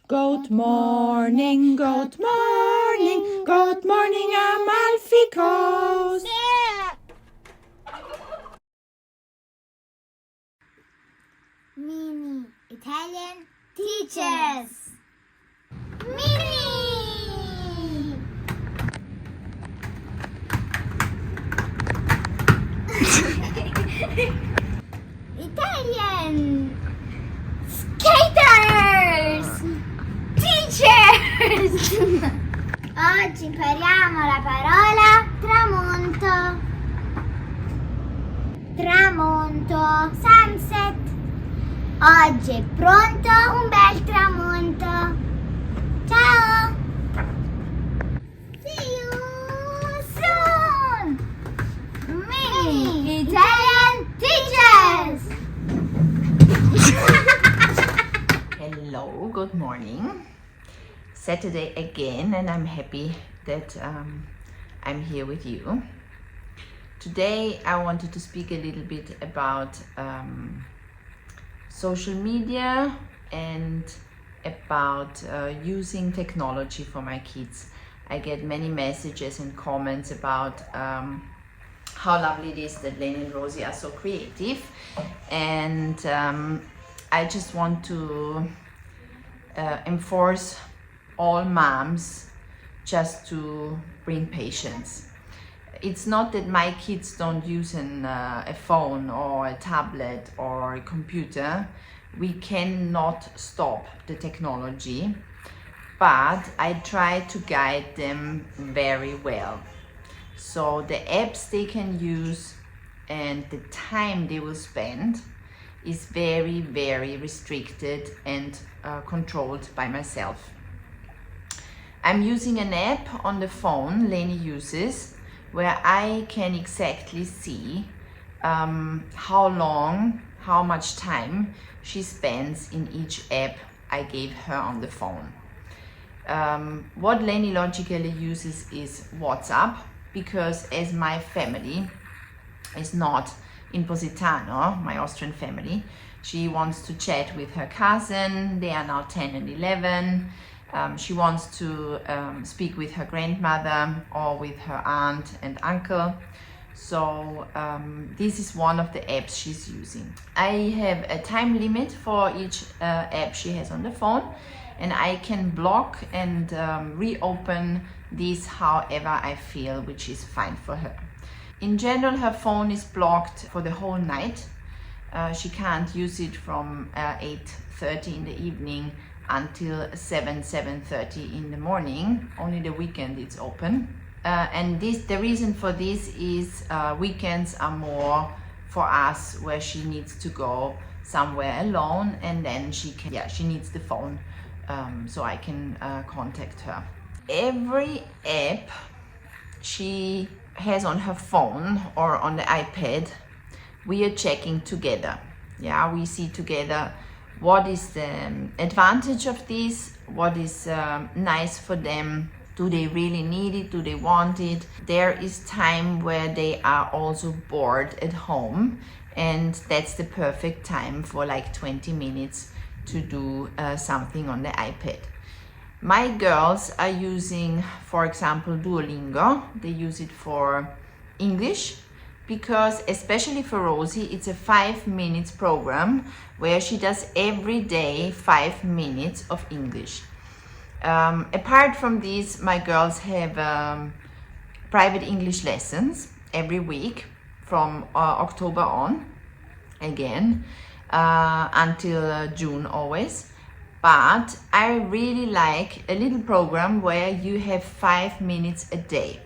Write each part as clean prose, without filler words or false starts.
Good morning, good morning, good morning, Amalfi Coast. Mini Italian teachers. Mini! Italian skaters. Teachers. Oggi impariamo la parola tramonto. Tramonto. Sunset. Oggi è pronto un bel tramonto. Ciao! See you soon! Mini Italian teachers! Hello, good morning. Saturday again, and I'm happy that I'm here with you. Today I wanted to speak a little bit about social media and about using technology for my kids. I get many messages and comments about how lovely it is that Leni and Rosi are so creative, and I just want to enforce all moms just to bring patience. It's not that my kids don't use a phone or a tablet or a computer. We cannot stop the technology, but I try to guide them very well. So the apps they can use and the time they will spend is very, very restricted and controlled by myself. I'm using an app on the phone Leni uses, where I can exactly see how long, how much time she spends in each app I gave her on the phone. What Leni logically uses is WhatsApp, because as my family is not in Positano, my Austrian family, she wants to chat with her cousin. They are now 10 and 11. She wants to speak with her grandmother or with her aunt and uncle. So this is one of the apps she's using. I have a time limit for each app she has on the phone, and I can block and reopen this however I feel, which is fine for her. In general, her phone is blocked for the whole night. She can't use it from 8:30 in the evening until 7:30 in the morning. Only the weekend it's open. And the reason for this is weekends are more for us, where she needs to go somewhere alone, and then she needs the phone so I can contact her. Every app she has on her phone or on the iPad, we are checking together. Yeah, we see together what is the advantage of this, what is nice for them. Do they really need it? Do they want it? There is time where they are also bored at home, and that's the perfect time for like 20 minutes to do something on the iPad. My girls are using, for example, Duolingo. They use it for English, because especially for Rosi, it's a 5 minutes program where she does every day 5 minutes of English. Apart from this, my girls have private English lessons every week from October on, again, until June always. But I really like a little program where you have 5 minutes a day.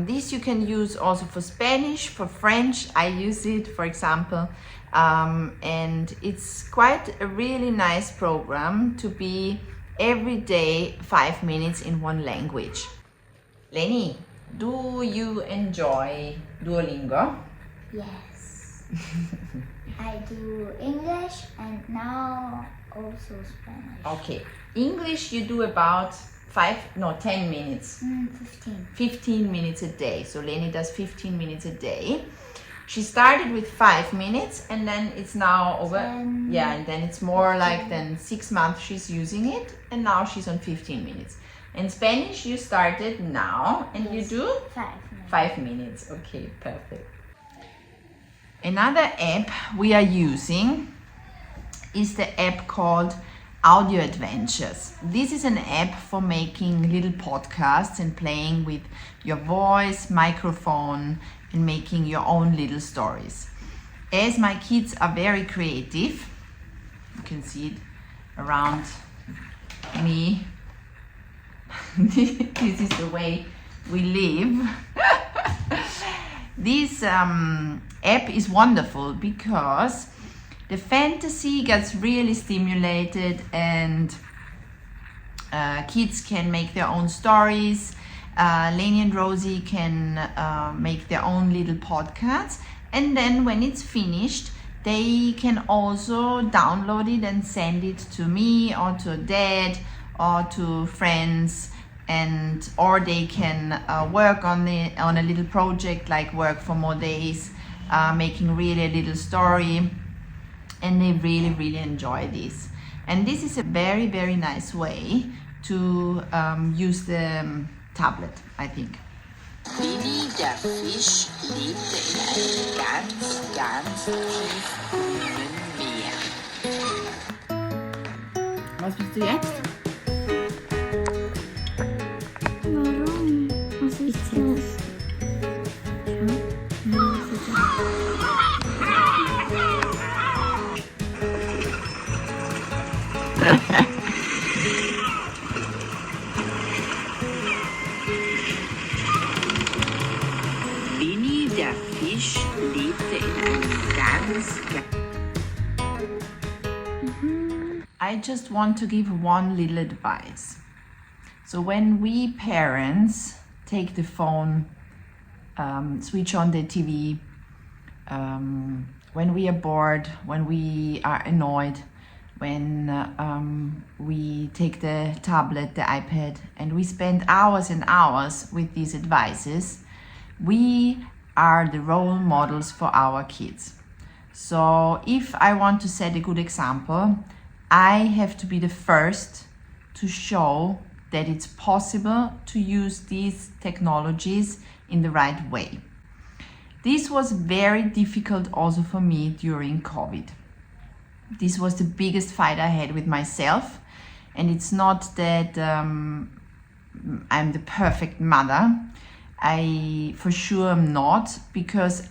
This you can use also for Spanish, for French. I use it, for example, and it's quite a really nice program to be every day 5 minutes in one language. Leni, do you enjoy Duolingo? Yes. I do English and now also Spanish. Okay, English you do about 10 minutes. 15. 15 minutes a day. So Leni does 15 minutes a day. She started with 5 minutes and then it's now over. Yeah, and then it's more like than 6 months she's using it, and now she's on 15 minutes. In Spanish, you started now and you do 5 minutes. 5 minutes. Okay, perfect. Another app we are using is the app called Audio Adventures. This is an app for making little podcasts and playing with your voice, microphone, and making your own little stories. As my kids are very creative, you can see it around me. This is the way we live. This app is wonderful because the fantasy gets really stimulated, and kids can make their own stories. Leni and Rosi can make their own little podcasts, and then when it's finished, they can also download it and send it to me or to dad or to friends, and or they can work on a little project, like work for more days, making really a little story, and they really enjoy this. And this is a very nice way to use the tablet, I think. Leni, der Fisch, lebte in einem ganz tiefgrünen Meer. Was bist du jetzt? Warum? Was ist das? Leni, der Fisch, lebte in einem I just want to give one little advice. So when we parents take the phone, switch on the TV, when we are bored, when we are annoyed, when we take the tablet, the iPad, and we spend hours and hours with these advices, we are the role models for our kids. So if I want to set a good example, I have to be the first to show that it's possible to use these technologies in the right way. This was very difficult also for me during COVID. This was the biggest fight I had with myself, and it's not that I'm the perfect mother. I for sure am not, because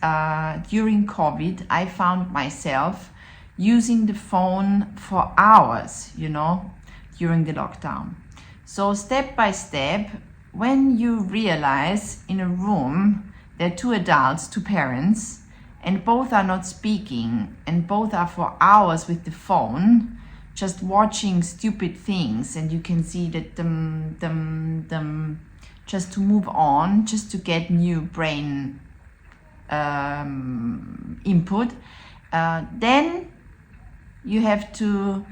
during COVID I found myself using the phone for hours, during the lockdown. So step by step, when you realize in a room there are two adults, two parents, and both are not speaking, and both are for hours with the phone, just watching stupid things, and you can see that just to move on, just to get new brain input, then you have to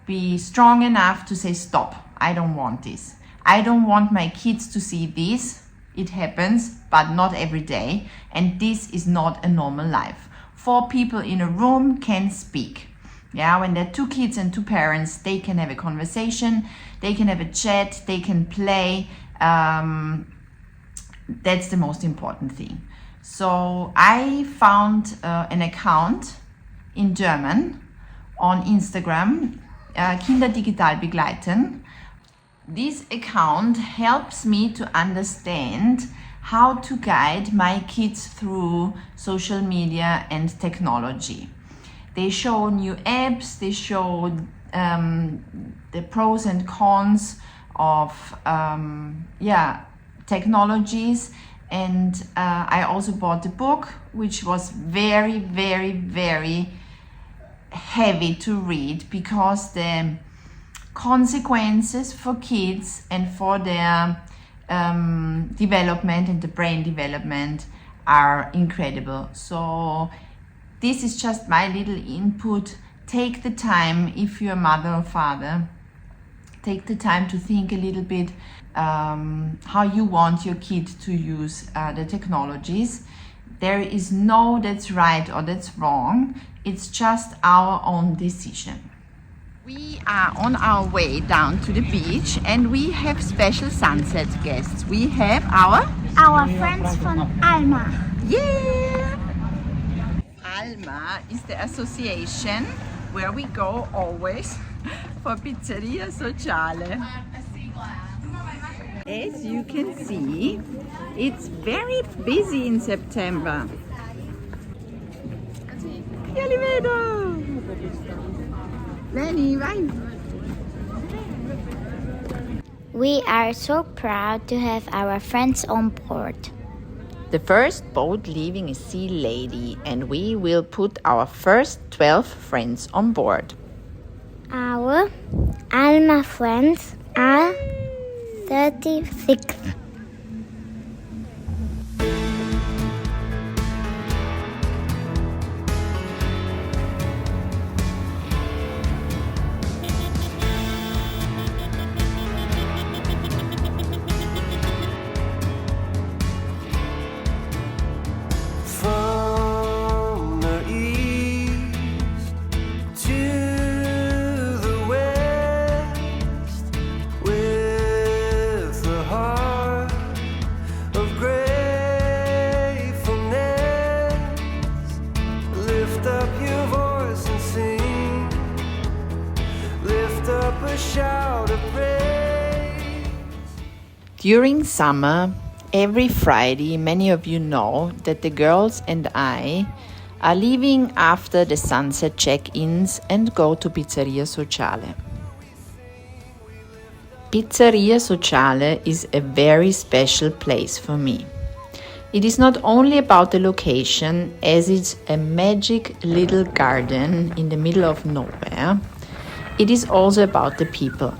be strong enough to say, stop, I don't want this. I don't want my kids to see this. It happens, but not every day. And this is not a normal life. 4 people in a room can speak. Yeah, when there are 2 kids and 2 parents, they can have a conversation, they can have a chat, they can play. That's the most important thing. So I found an account in German on Instagram, Kinder digital begleiten. This account helps me to understand how to guide my kids through social media and technology. They show new apps, they show the pros and cons of technologies, and I also bought a book which was very heavy to read, because the consequences for kids and for their development and the brain development are incredible. So this is just my little input. Take the time, if you're a mother or father, take the time to think a little bit how you want your kid to use the technologies. There is no that's right or that's wrong. It's just our own decision. We are on our way down to the beach and we have special sunset guests. We have Our friends from Alma. yeah! Alma is the association where we go always for Pizzeria Sociale. As you can see, it's very busy in September. Io li vedo! Leni, vai! We are so proud to have our friends on board. The first boat leaving is Sea Lady and we will put our first 12 friends on board. Our Alma friends are 36. From the east to the west, with the heart of gratefulness, lift up your voice and sing, lift up a shout of praise. During summer, every Friday, many of you know that the girls and I are leaving after the sunset check-ins and go to Pizzeria Sociale. Pizzeria Sociale is a very special place for me. It is not only about the location, as it's a magic little garden in the middle of nowhere, it is also about the people.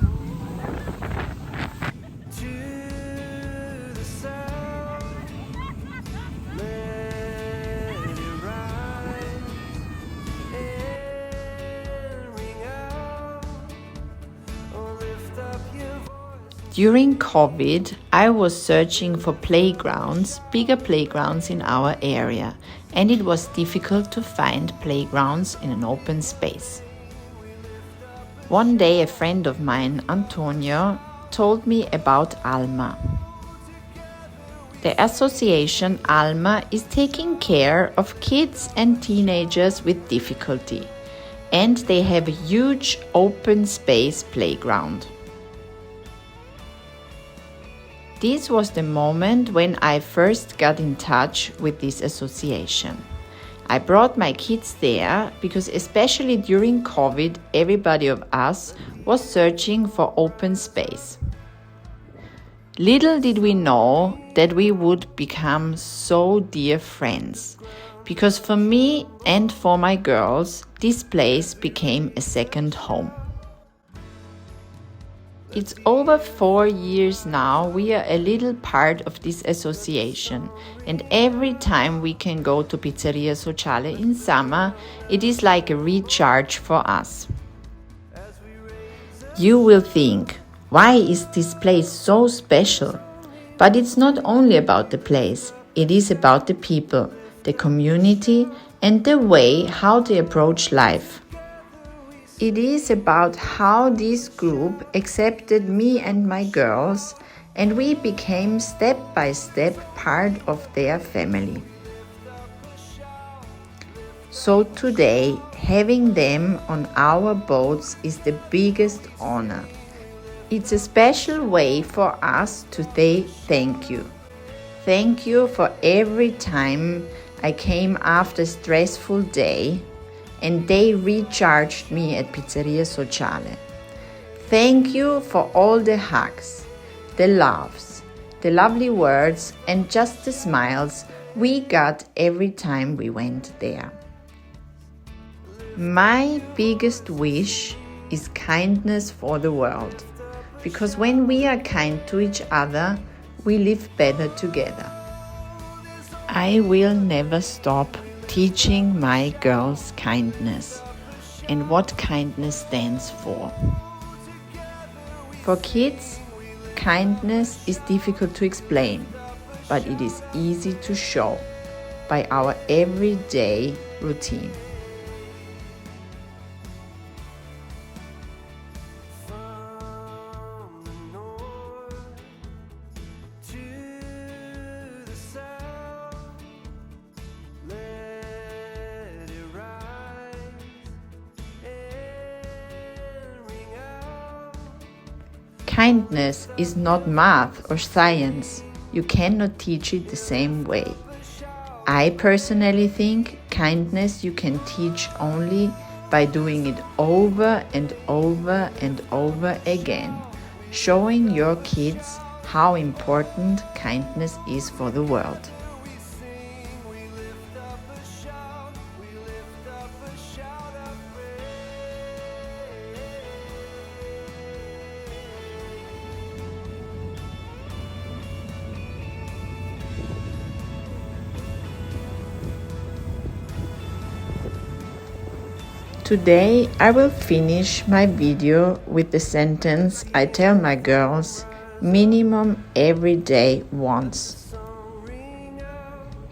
During COVID, I was searching for playgrounds, bigger playgrounds in our area, and it was difficult to find playgrounds in an open space. One day a friend of mine, Antonio, told me about Alma. The association Alma is taking care of kids and teenagers with difficulty, and they have a huge open space playground. This was the moment when I first got in touch with this association. I brought my kids there because especially during COVID, everybody of us was searching for open space. Little did we know that we would become so dear friends, because for me and for my girls, this place became a second home. It's over 4 years now we are a little part of this association, and every time we can go to Pizzeria Sociale in summer, it is like a recharge for us. You will think, why is this place so special? But it's not only about the place, it is about the people, the community, and the way how they approach life. It is about how this group accepted me and my girls, and we became step by step part of their family. So today, having them on our boats is the biggest honor. It's a special way for us to say thank you. Thank you for every time I came after a stressful day and they recharged me at Pizzeria Sociale. Thank you for all the hugs, the laughs, the lovely words, and just the smiles we got every time we went there. My biggest wish is kindness for the world, because when we are kind to each other, we live better together. I will never stop teaching my girls kindness and what kindness stands for. For kids, kindness is difficult to explain, but it is easy to show. by our everyday routine. From the north to the south, let it rise and ring out. Kindness is not math or science. You cannot teach it the same way. I personally think kindness you can teach only by doing it over and over and over again, showing your kids how important kindness is for the world. We sing, we lift up a shout, we lift up a shout of praise. Today I will finish my video with the sentence I tell my girls minimum every day once.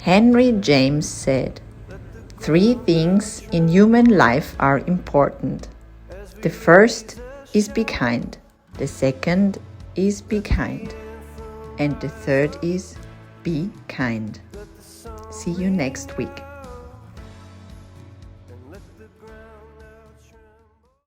Henry James said, 3 things in human life are important. The first is be kind, the second is be kind, and the third is be kind. See you next week.